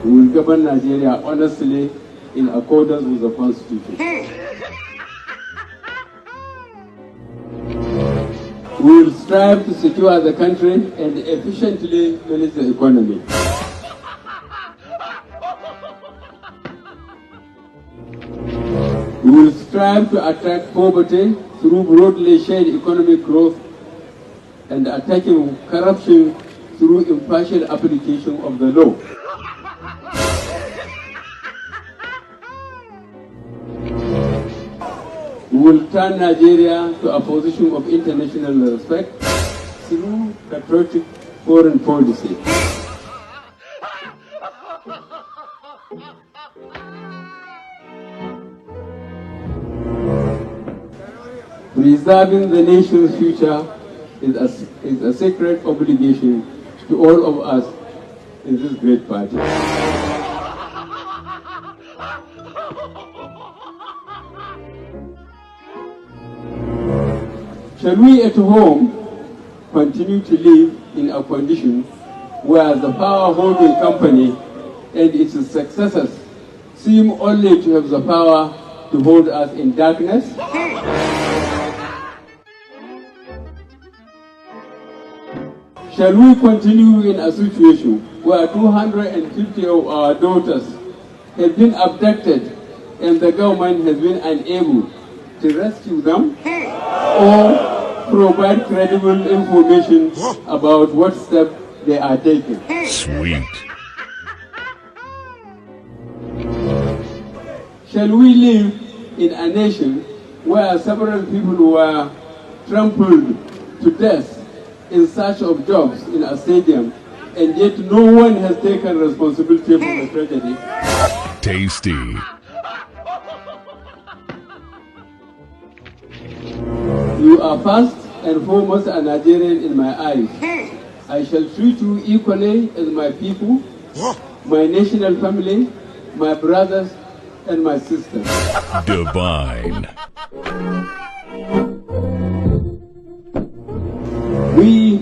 We will govern Nigeria honestly in accordance with the Constitution. We will strive to secure the country and efficiently manage the economy. We will strive to attack poverty through broadly shared economic growth and attacking corruption through impartial application of the law. We will turn Nigeria to a position of international respect through patriotic foreign policy. Preserving the nation's future is a sacred obligation to all of us in this great party. Shall we at home continue to live in a condition where the power-holding company and its successors seem only to have the power to hold us in darkness? Shall we continue in a situation where 250 of our daughters have been abducted and the government has been unable to rescue them or provide credible information about what steps they are taking? Sweet. Shall we live in a nation where several people were trampled to death in search of jobs in a stadium, and yet no one has taken responsibility for the tragedy? Tasty. You are first and foremost a Nigerian in my eyes. I shall treat you equally as my people, my national family, my brothers, and my sisters. Divine. We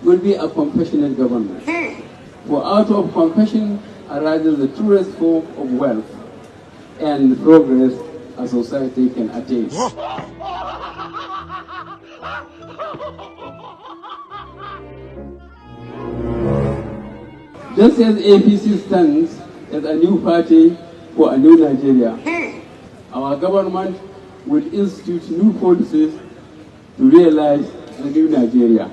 will be a compassionate government. For out of compassion arises the truest form of wealth and progress a society can attain. Just as APC stands as a new party for a new Nigeria, our government will institute new policies to realize the new Nigeria.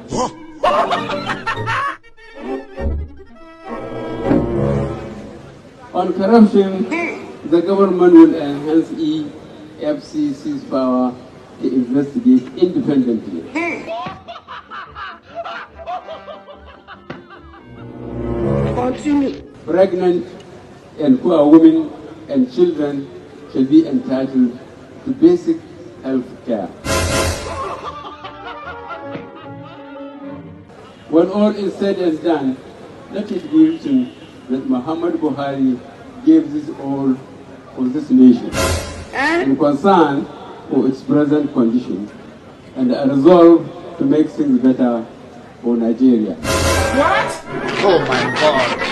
On corruption, the government will enhance EFCC's power to investigate independently. Continue. Pregnant and poor women and children shall be entitled to basic health care. When all is said and done, let it be written that Muhammad Buhari gave this all for this nation, in concern for its present condition, and a resolve to make things better for Nigeria. What? Oh my God.